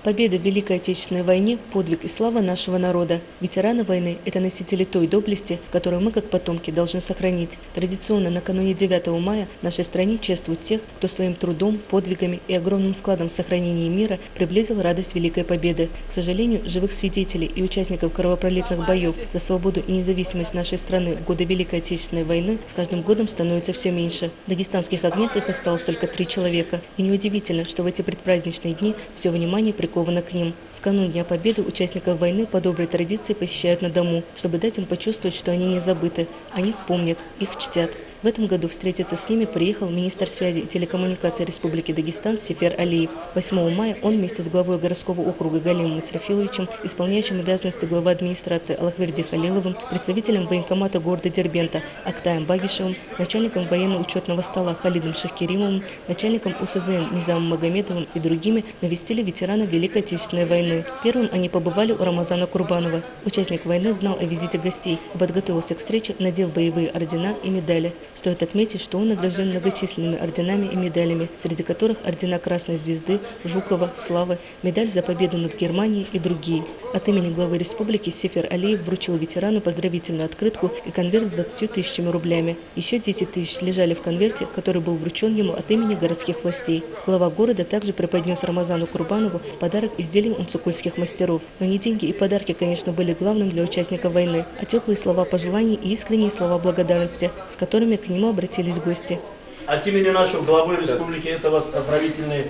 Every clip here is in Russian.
Победа в Великой Отечественной войне – подвиг и слава нашего народа. Ветераны войны – это носители той доблести, которую мы, как потомки, должны сохранить. Традиционно накануне 9 мая в нашей стране чествуют тех, кто своим трудом, подвигами и огромным вкладом в сохранение мира приблизил радость Великой Победы. К сожалению, живых свидетелей и участников кровопролитных боев за свободу и независимость нашей страны в годы Великой Отечественной войны с каждым годом становится все меньше. В дагестанских огнях их осталось только 3 человека. И неудивительно, что в эти предпраздничные дни все внимание приковано к ним. В канун Дня Победы участников войны по доброй традиции посещают на дому, чтобы дать им почувствовать, что они не забыты, о них помнят, их чтят. В этом году встретиться с ними приехал министр связи и телекоммуникаций Республики Дагестан Сефер Алиев. 8 мая он вместе с главой городского округа Галимом Исрафиловичем, исполняющим обязанности главы администрации Аллахверди Халиловым, представителем военкомата города Дербента Актаем Багишевым, начальником военно-учетного стола Халидом Шахкеримовым, начальником УСЗН Низамом Магомедовым и другими навестили ветеранов Великой Отечественной войны. Первым они побывали у Рамазана Курбанова. Участник войны знал о визите гостей и подготовился к встрече, надев боевые ордена и медали. Стоит отметить, что он награжден многочисленными орденами и медалями, среди которых ордена Красной Звезды, Жукова, Славы, медаль за победу над Германией и другие. От имени главы республики Сефер Алиев вручил ветерану поздравительную открытку и конверт с 20 тысячами рублями. Еще 10 тысяч лежали в конверте, который был вручен ему от имени городских властей. Глава города также преподнес Рамазану Курбанову в подарок изделий унцукульских мастеров. Но не деньги и подарки, конечно, были главным для участников войны, а теплые слова пожеланий и искренние слова благодарности, с которыми к нему обратились гости. От имени нашего главы республики это вас поздравительный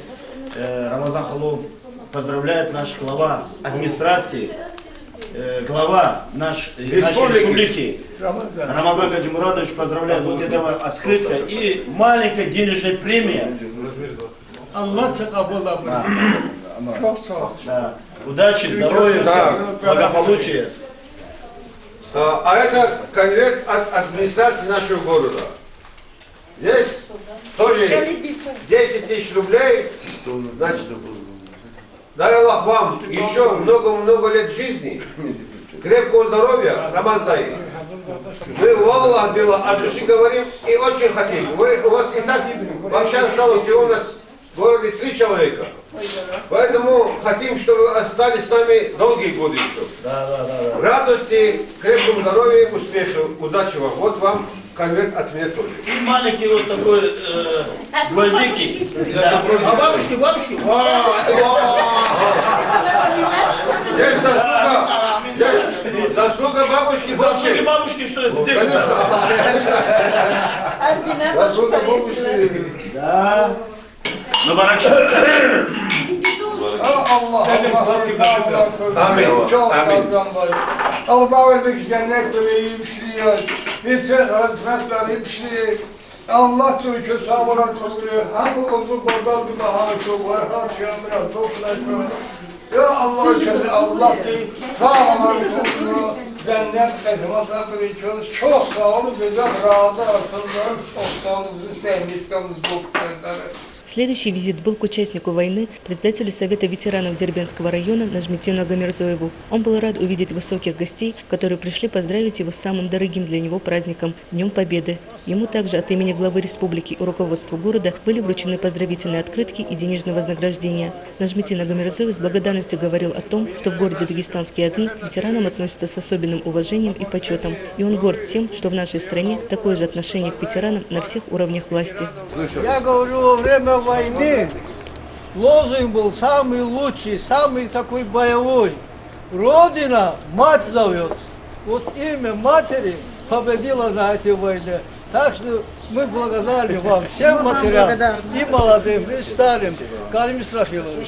Рамазан Халов поздравляет наш глава администрации, глава нашей республики Рамазан Гаджимурадович поздравляет. Вот этого открытка и маленькая денежная премия. Удачи, здоровья, благополучия. А это конверт от администрации нашего города. Здесь тоже 10 тысяч рублей. Значит, дай Аллах вам еще много-много лет жизни, крепкого здоровья, Рамаздай. Мы в Аллах от души говорим и очень хотим. У вас и так вообще осталось всего у нас в городе 3 человека. Поэтому хотим, чтобы вы остались с нами долгие годы еще. Радости, крепкого здоровья, успехов, удачи вам. Вот вам конверт от меня тоже. И маленький вот такой гвоздик. А бабушки? Здесь заслуга бабушки. Заслуги бабушки, что это? Заслуга бабушки. Да. Ну, баракши. Allah verdik cennet bebeği işliyor. Biz hizmetler işliyor. Allah diyor ki sabırlar tutuyor. Hem uzun kodal bir bahane çok var. Her şey biraz toplaşıyor. Ya Allah için Allah değil. Sağlar tutuyor. Cennet hizmetler içiyoruz. Çok sağ olun. Bize razı olsunlar. Çok sağ olun. Sevmişlerimiz bu kadar. Следующий визит был к участнику войны, председателю Совета ветеранов Дербентского района Нажметину Агамирзоеву. Он был рад увидеть высоких гостей, которые пришли поздравить его с самым дорогим для него праздником – Днем Победы. Ему также от имени главы республики и руководства города были вручены поздравительные открытки и денежные вознаграждения. Нажметин Агамирзоев с благодарностью говорил о том, что в городе Дагестанские огни к ветеранам относятся с особенным уважением и почетом. И он горд тем, что в нашей стране такое же отношение к ветеранам на всех уровнях власти. Я говорю, во время войны лозунг был самый лучший, самый такой боевой. Родина, мать зовет. Вот имя матери победила на этой войне. Так что мы благодарны вам, всем матерям, и молодым, и старым. Галим Исрафилович.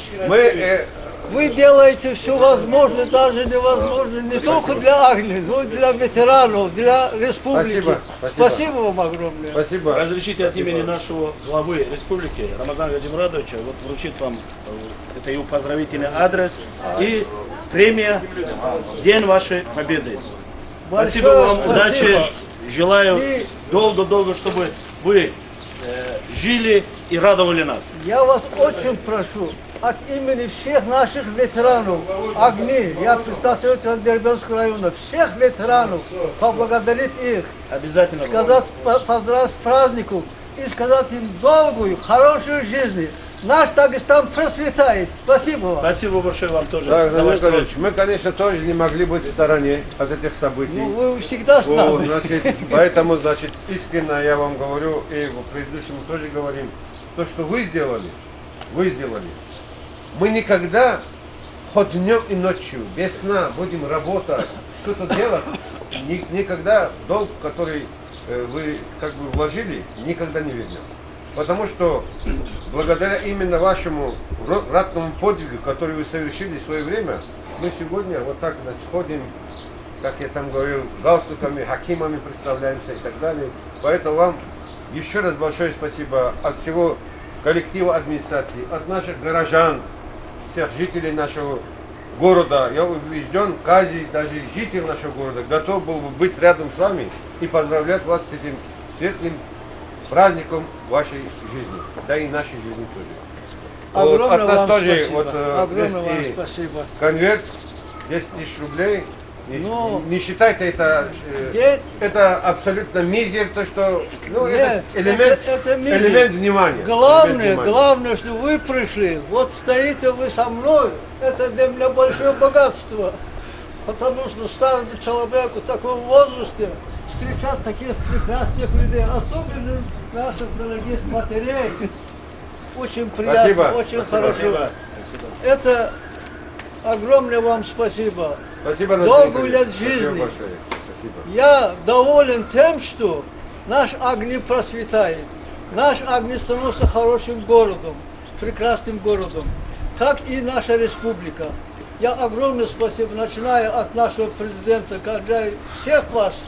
Вы делаете все возможное, даже невозможное, не только для Агни, но и для ветеранов, для республики. Спасибо вам огромное. Спасибо. Разрешите от имени нашего главы республики Рамазана Гаджимурадовича вот вручить вам это его поздравительный адрес и премия День вашей победы. Спасибо вам, удачи, желаю долго-долго, чтобы вы жили и радовали нас. Я вас очень прошу, от имени всех наших ветеранов, Огни, я представитель Дербентского района, всех ветеранов, поблагодарить их, Обязательно. сказать, поздравить с праздником и сказать им долгую, хорошую жизнь, наш Дагестан процветает. Спасибо вам. Спасибо большое вам тоже Да, за ваш труд. мы, конечно, тоже не могли быть в стороне от этих событий. Ну, вы всегда с Вот, нами. значит, поэтому, значит, искренне я вам говорю, и в предыдущем тоже говорим, то, что вы сделали. Мы никогда, хоть днем и ночью, без сна будем работать, что-то делать, никогда долг, который вы как бы вложили, никогда не вернем. Потому что благодаря именно вашему ратному подвигу, который вы совершили в свое время, мы сегодня вот так, значит, ходим, как я там говорил, галстуками, хакимами представляемся и так далее. Поэтому вам еще раз большое спасибо от всего коллектива администрации, от наших горожан, всех жителей нашего города. Я убежден, каждый, даже житель нашего города, готов был быть рядом с вами и поздравлять вас с этим светлым праздником вашей жизни, да и нашей жизни тоже. Огромное от нас вам тоже спасибо. вот, Огромное вам есть и спасибо. конверт 10 тысяч рублей. Ну, не считайте это, это абсолютно мизер, то что ну, Нет, это элемент, это мизер. элемент внимания. Главное, элемент внимания. главное, что вы пришли, вот стоите вы со мной, это для меня большое богатство. Потому что старому человеку в таком возрасте встречать таких прекрасных людей, особенно наших дорогих матерей. Очень приятно, Спасибо. очень Спасибо. хорошо. Спасибо. Это огромное вам спасибо. Спасибо, Долгую лет Спасибо жизни. большое. Спасибо. Я доволен тем, что наш Агни процветает. Наш Агни становится хорошим городом, прекрасным городом, как и наша республика. Я огромное спасибо, начиная от нашего президента, когда всех вас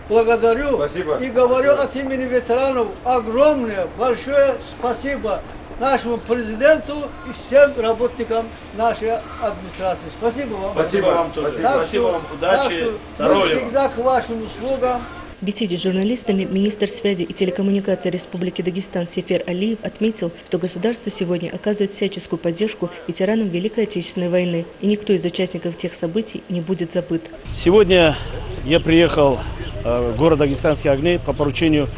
благодарю. Спасибо. И говорю от имени ветеранов огромное, большое спасибо нашему президенту и всем работникам нашей администрации. Спасибо вам. Спасибо вам тоже. Спасибо. Спасибо вам, так удачи, что мы здоровья. всегда к вашим услугам. В беседе с журналистами министр связи и телекоммуникации Республики Дагестан Сефер Алиев отметил, что государство сегодня оказывает всяческую поддержку ветеранам Великой Отечественной войны, и никто из участников тех событий не будет забыт. Сегодня я приехал в город Дагестанские огни по поручению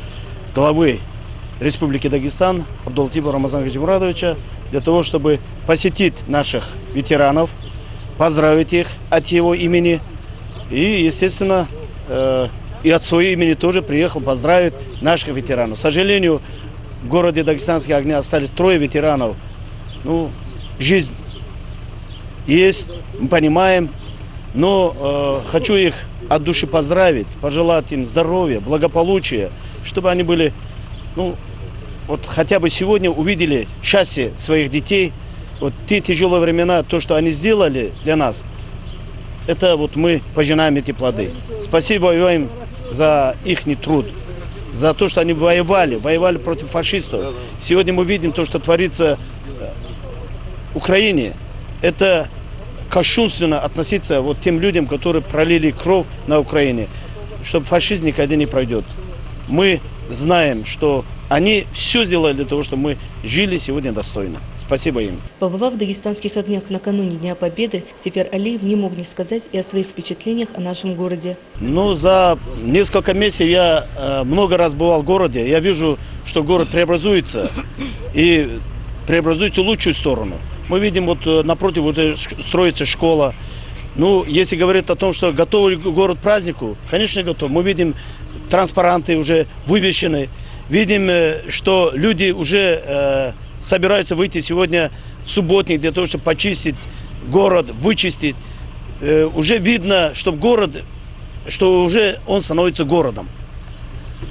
главы Республики Дагестан Абдулатипа Рамазана Гаджимурадовича для того, чтобы посетить наших ветеранов, поздравить их от его имени и, естественно, и от своего имени тоже приехал поздравить наших ветеранов. К сожалению, в городе Дагестанские огни остались 3 ветеранов. Ну, жизнь есть, мы понимаем, но хочу их от души поздравить, пожелать им здоровья, благополучия, чтобы они были, ну, вот хотя бы сегодня увидели счастье своих детей. Вот те тяжелые времена, то, что они сделали для нас, это вот мы пожинаем эти плоды. Спасибо им за их труд, за то, что они воевали против фашистов. Сегодня мы видим то, что творится в Украине. Это кощунственно относиться вот тем людям, которые пролили кровь на Украине, чтобы фашизм никогда не пройдет. Мы знаем, что они все сделали для того, чтобы мы жили сегодня достойно. Спасибо им. Побывав в дагестанских огнях накануне Дня Победы, Сефер Алиев не мог не сказать и о своих впечатлениях о нашем городе. Ну, за несколько месяцев я много раз бывал в городе. Я вижу, что город преобразуется и преобразуется в лучшую сторону. Мы видим, вот напротив уже строится школа. Ну, если говорить о том, что готов ли город к празднику, конечно, готов. Мы видим транспаранты уже вывешены. Видим, что люди уже собираются выйти сегодня в субботник для того, чтобы почистить город, вычистить. Уже видно, что город, что уже он становится городом.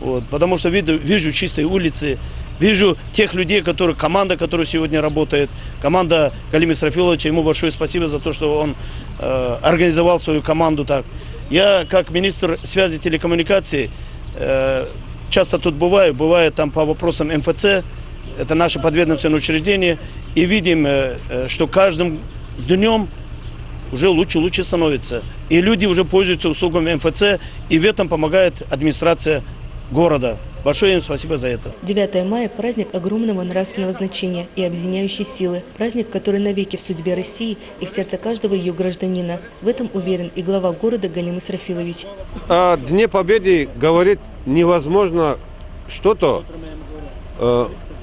Вот, потому что вижу чистые улицы, вижу тех людей, команда, которая сегодня работает, команда Галима Исрафиловича, ему большое спасибо за то, что он организовал свою команду так. Я, как министр связи и телекоммуникаций, часто тут бываю там по вопросам МФЦ, это наше подведомственное учреждение, и видим, что каждым днем уже лучше становится. И люди уже пользуются услугами МФЦ, и в этом помогает администрация города. Большое им спасибо за это. 9 мая – праздник огромного нравственного значения и объединяющей силы. Праздник, который навеки в судьбе России и в сердце каждого ее гражданина. В этом уверен и глава города Галим Исрафилович. О Дне Победы говорить невозможно что-то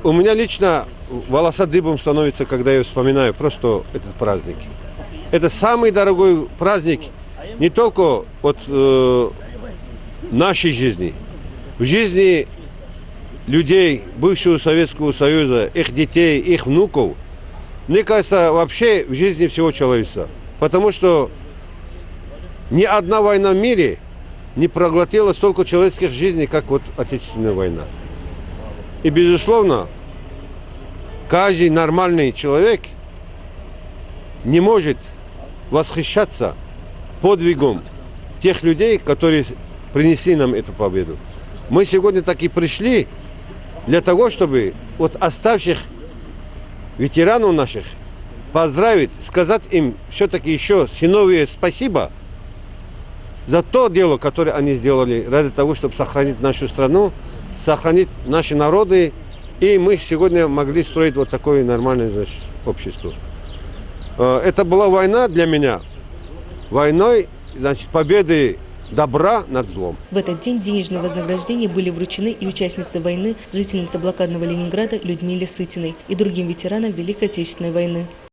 у меня лично волоса дыбом становится, когда я вспоминаю просто этот праздник. Это самый дорогой праздник не только от нашей жизни, в жизни людей бывшего Советского Союза, их детей, их внуков. Мне кажется, вообще в жизни всего человечества. Потому что ни одна война в мире не проглотила столько человеческих жизней, как вот Отечественная война. И, безусловно, каждый нормальный человек не может восхищаться подвигом тех людей, которые принесли нам эту победу. Мы сегодня так и пришли для того, чтобы вот оставших ветеранов наших поздравить, сказать им все-таки еще сыновье спасибо за то дело, которое они сделали ради того, чтобы сохранить нашу страну, сохранить наши народы, и мы сегодня могли строить вот такое нормальное, значит, общество. Это была война для меня, войной, значит, победы добра над злом. В этот день денежные вознаграждения были вручены и участнице войны, жительнице блокадного Ленинграда Людмиле Сытиной и другим ветеранам Великой Отечественной войны.